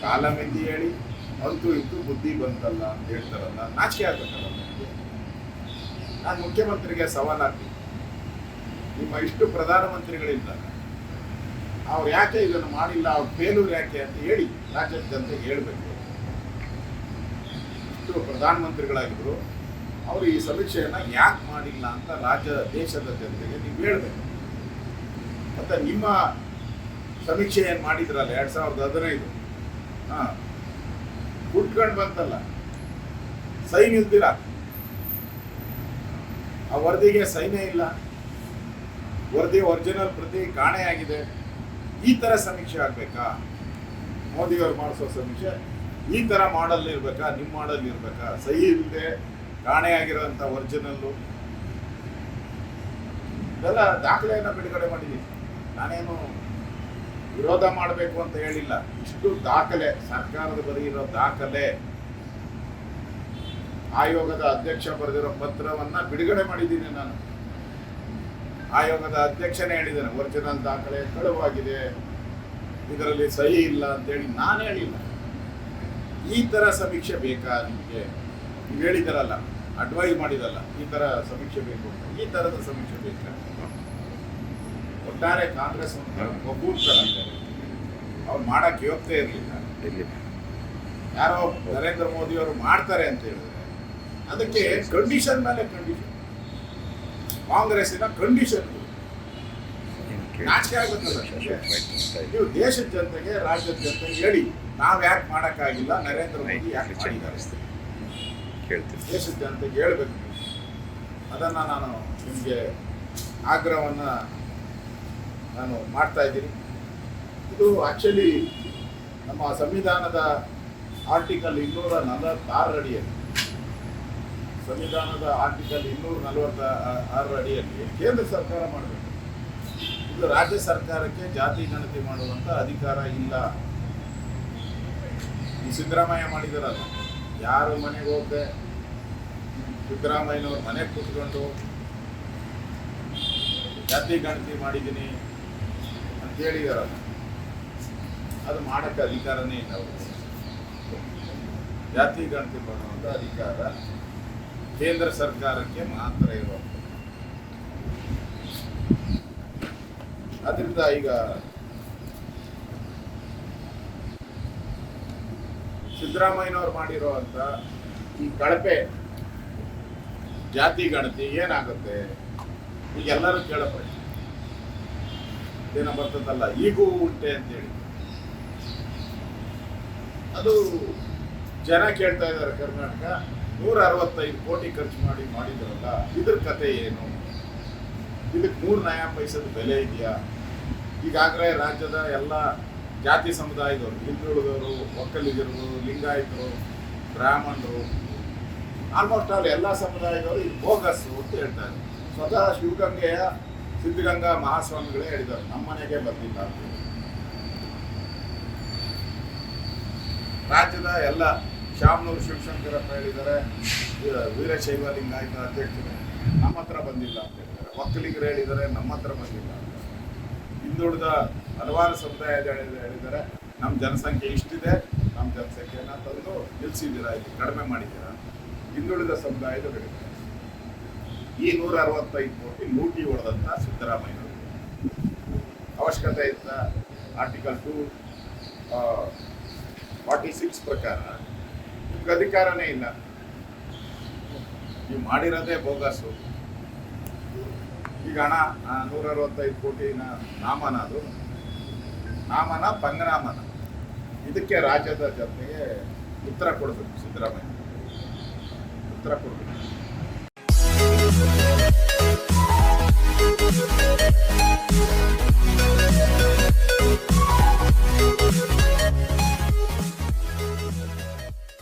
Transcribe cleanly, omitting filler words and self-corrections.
ಕಾಲ ಮಿತಿ ಹೇಳಿ ಅಂತೂ ಇಂತೂ ಬುದ್ಧಿ ಬಂತಲ್ಲ ಅಂತ ಹೇಳ್ತಾರಲ್ಲ, ನಾಚಿಕೆ ಆಗ್ಬೇಕಲ್ಲ ನನಗೆ. ನಾನು ಮುಖ್ಯಮಂತ್ರಿಗೆ ಸವಾಲು ಹಾಕ್ತೀನಿ, ನಿಮ್ಮ ಇಷ್ಟು ಪ್ರಧಾನಮಂತ್ರಿಗಳಿದ್ದಾರೆ, ಅವ್ರು ಯಾಕೆ ಇದನ್ನು ಮಾಡಿಲ್ಲ, ಅವ್ರ ಫೇಲ್ಯೂರ್ ಯಾಕೆ ಅಂತ ಹೇಳಿ ರಾಜ್ಯದ ಜನತೆಗೆ ಹೇಳ್ಬೇಕು. ಇಷ್ಟು ಪ್ರಧಾನಮಂತ್ರಿಗಳಾಗಿದ್ರು, ಅವರು ಈ ಸಮೀಕ್ಷೆಯನ್ನು ಯಾಕೆ ಮಾಡಿಲ್ಲ ಅಂತ ದೇಶದ ಜನತೆಗೆ ನೀವು ಹೇಳ್ಬೇಕು. ಮತ್ತು ನಿಮ್ಮ ಸಮೀಕ್ಷೆ ಏನು ಮಾಡಿದ್ರಲ್ಲ 2015, ಕುಟ್ಕೊಂಡು ಬಂತಲ್ಲ, ಸೈನ್ ಇಲ್ದಿರ, ಆ ವರದಿಗೆ ಸೈನೇ ಇಲ್ಲ, ವರದಿ ಒರಿಜಿನಲ್ ಪ್ರತಿ ಕಾಣೆಯಾಗಿದೆ. ಈ ಥರ ಸಮೀಕ್ಷೆ ಆಗಬೇಕಾ? ಮೋದಿಯವರು ಮಾಡಿಸೋ ಸಮೀಕ್ಷೆ ಈ ಥರ ಮಾಡಲ್ ಇರಬೇಕಾ? ನಿಮ್ಮ ಮಾಡಲ್ ಇರಬೇಕಾ? ಸಹಿ ಇಲ್ಲದೆ ಕಾಣೆಯಾಗಿರೋಂಥ ಒರಿಜಿನಲ್ಲು ಇದೆಲ್ಲ ದಾಖಲೆಯನ್ನು ಬಿಡುಗಡೆ ಮಾಡಿದ್ದೀನಿ. ನಾನೇನು ವಿರೋಧ ಮಾಡಬೇಕು ಅಂತ ಹೇಳಿಲ್ಲ. ಇಷ್ಟು ದಾಖಲೆ, ಸರ್ಕಾರದ ಬರೀ ಇರೋ ದಾಖಲೆ, ಆಯೋಗದ ಅಧ್ಯಕ್ಷ ಬರೆದಿರೋ ಪತ್ರವನ್ನು ಬಿಡುಗಡೆ ಮಾಡಿದ್ದೀನಿ ನಾನು. ಆಯೋಗದ ಅಧ್ಯಕ್ಷನೇ ಹೇಳಿದ್ದೇನೆ, ಒರಿಜಿನಲ್ ದಾಖಲೆ ಕಳುವಾಗಿದೆ, ಇದರಲ್ಲಿ ಸಹಿ ಇಲ್ಲ ಅಂತೇಳಿ ನಾನು ಹೇಳಿಲ್ಲ. ಈ ಥರ ಸಮೀಕ್ಷೆ ಬೇಕಾ ನಿಮಗೆ? ನೀವು ಹೇಳಿದಾರಲ್ಲ, ಅಡ್ವೈಸ್ ಮಾಡಿದಲ್ಲ, ಈ ಥರ ಸಮೀಕ್ಷೆ ಬೇಕು ಅಂತ. ಈ ಥರದ ಸಮೀಕ್ಷೆ ಬೇಕಾ? ಒಟ್ಟಾರೆ ಕಾಂಗ್ರೆಸ್ ಒಬ್ಬೂರ್ತರ ಅವ್ರು ಮಾಡೋಕ್ಕೆ ಯೋಗ್ಯತೆ ಇರಲಿಲ್ಲ. ಯಾರೋ ನರೇಂದ್ರ ಮೋದಿ ಅವರು ಮಾಡ್ತಾರೆ ಅಂತ ಹೇಳಿದ್ರೆ ಅದಕ್ಕೆ ಕಂಡೀಷನ್ ಮೇಲೆ ಕಂಡೀಷನ್, ಕಾಂಗ್ರೆಸ್ಸಿನ ಕಂಡೀಷನ್. ನಾಚಿಕೆ ಆಗ್ಬೇಕಲ್ಲ. ನೀವು ದೇಶದ ಜನತೆಗೆ, ರಾಜ್ಯದ ಜನತೆಗೆ ಹೇಳಿ, ನಾವು ಯಾಕೆ ಮಾಡೋಕ್ಕಾಗಿಲ್ಲ, ನರೇಂದ್ರ ಮೋದಿ ಯಾಕೆ ಮಾಡಿದ್ದಾರೆ, ದೇಶದ ಜನತೆಗೆ ಹೇಳ್ಬೇಕು. ಅದನ್ನು ನಾನು ನಿಮಗೆ ಆಗ್ರಹವನ್ನು ನಾನು ಮಾಡ್ತಾ ಇದ್ದೀನಿ. ಇದು ಆ್ಯಕ್ಚುಲಿ ನಮ್ಮ ಸಂವಿಧಾನದ ಆರ್ಟಿಕಲ್ 246 ಅಡಿಯಲ್ಲಿ, ಸಂವಿಧಾನದ ಆರ್ಟಿಕಲ್ 246 ಅಡಿಯಲ್ಲಿ ಕೇಂದ್ರ ಸರ್ಕಾರ ಮಾಡಬೇಕು. ಇದು ರಾಜ್ಯ ಸರ್ಕಾರಕ್ಕೆ ಜಾತಿ ಗಣತಿ ಮಾಡುವಂಥ ಅಧಿಕಾರ ಇಲ್ಲ. ಈ ಸಿದ್ದರಾಮಯ್ಯ ಮಾಡಿದಾರಲ್ಲ, ಯಾರು ಮನೆಗೆ ಹೋಗದೆ ಸಿದ್ದರಾಮಯ್ಯನವ್ರ ಮನೆಗೆ ಕೂತ್ಕೊಂಡು ಜಾತಿ ಗಣತಿ ಮಾಡಿದ್ದೀನಿ ಅಂತ ಹೇಳಿದಾರಲ್ಲ, ಅದು ಮಾಡೋಕ್ಕೆ ಅಧಿಕಾರನೇ ಇಲ್ಲ. ಅವರು ಜಾತಿ ಗಣತಿ ಮಾಡುವಂಥ ಅಧಿಕಾರ ಕೇಂದ್ರ ಸರ್ಕಾರಕ್ಕೆ ಮಾತ್ರ ಇರುವಂಥದ್ದು. ಅದರಿಂದ ಈಗ ಸಿದ್ದರಾಮಯ್ಯನವ್ರು ಮಾಡಿರುವಂಥ ಈ ಕಳಪೆ ಜಾತಿ ಗಣತಿ ಏನಾಗುತ್ತೆ? ಈಗ ಎಲ್ಲರೂ ಕೇಳೋ ಪ್ರಶ್ನೆ ಏನೋ ಬರ್ತದಲ್ಲ, ಈಗೂ ಉಂಟೆ ಅಂತೇಳಿ. ಅದು ಜನ ಕೇಳ್ತಾ ಇದ್ದಾರೆ. ಕರ್ನಾಟಕ 165 ಕೋಟಿ ಖರ್ಚು ಮಾಡಿದ್ರಲ್ಲ, ಇದ್ರ ಕತೆ ಏನು? ಇದಕ್ಕೆ 3 ನಯಾ ಪೈಸದ ಬೆಲೆ ಇದೆಯಾ? ಈಗಾಗಲೇ ರಾಜ್ಯದ ಎಲ್ಲ ಜಾತಿ ಸಮುದಾಯದವರು, ಹಿಂದುಳಿದವರು, ಒಕ್ಕಲಿಗರು, ಲಿಂಗಾಯತರು, ಬ್ರಾಹ್ಮಣರು, ಆಲ್ಮೋಸ್ಟ್ ಆಲ್ ಎಲ್ಲ ಸಮುದಾಯದವರು ಇದು ಬೋಗಸ್ಸು ಅಂತ ಹೇಳ್ತಾರೆ. ಸ್ವತಃ ಶಿವಗಂಗೆಯ ಸಿದ್ಧಗಂಗಾ ಮಹಾಸ್ವಾಮಿಗಳೇ ಹೇಳಿದ್ದಾರೆ, ನಮ್ಮ ಮನೆಗೆ ಬಂದಿಲ್ಲ ಅಂತ. ರಾಜ್ಯದ ಎಲ್ಲ ಶಾಮನೂರು ಶಿವಶಂಕರಪ್ಪ ಹೇಳಿದ್ದಾರೆ, ವೀರಶೈವ ಲಿಂಗಾಯತ ಅಧ್ಯಕ್ಷರು ನಮ್ಮ ಹತ್ರ ಬಂದಿಲ್ಲ ಅಂತ ಹೇಳಿದ್ದಾರೆ. ಒಕ್ಕಲಿಗರು ಹೇಳಿದ್ದಾರೆ, ನಮ್ಮ ಹತ್ರ ಬಂದಿಲ್ಲ ಅಂತ. ಹಿಂದುಳಿದ ಹಲವಾರು ಸಮುದಾಯದ ಹೇಳಿದ್ದಾರೆ, ನಮ್ಮ ಜನಸಂಖ್ಯೆ ಇಷ್ಟಿದೆ, ನಮ್ಮ ಜನಸಂಖ್ಯೆನ ತಂದು ನಿಲ್ಲಿಸಿದ್ದೀರಾ, ಇದು ಕಡಿಮೆ ಮಾಡಿದ್ದೀರಾ. ಹಿಂದುಳಿದ ಸಮುದಾಯದ ಹೇಳಿದ್ದಾರೆ. ಈ 165 ಕೋಟಿ ಲೂಟಿ ಹೊಡೆದಂಥ ಸಿದ್ದರಾಮಯ್ಯನವರು ಅವಶ್ಯಕತೆ ಇದ್ದ ಆರ್ಟಿಕಲ್ 246 ಪ್ರಕಾರ ನಿಮ್ಗೆ ಅಧಿಕಾರನೇ ಇಲ್ಲ. ನೀವು ಮಾಡಿರೋದೇ ಬೋಗಸ್ಸು. ಈಗ ಹಣ 165 ಕೋಟಿನ ನಾಮನ, ಅದು ನಾಮನ ಪಂಗನಾಮನ, ಇದಕ್ಕೆ ರಾಜ್ಯದ ಜನತೆಗೆ ಉತ್ತರ ಕೊಡಬೇಕು. ಸಿದ್ದರಾಮಯ್ಯ ಉತ್ತರ ಕೊಡಬೇಕು.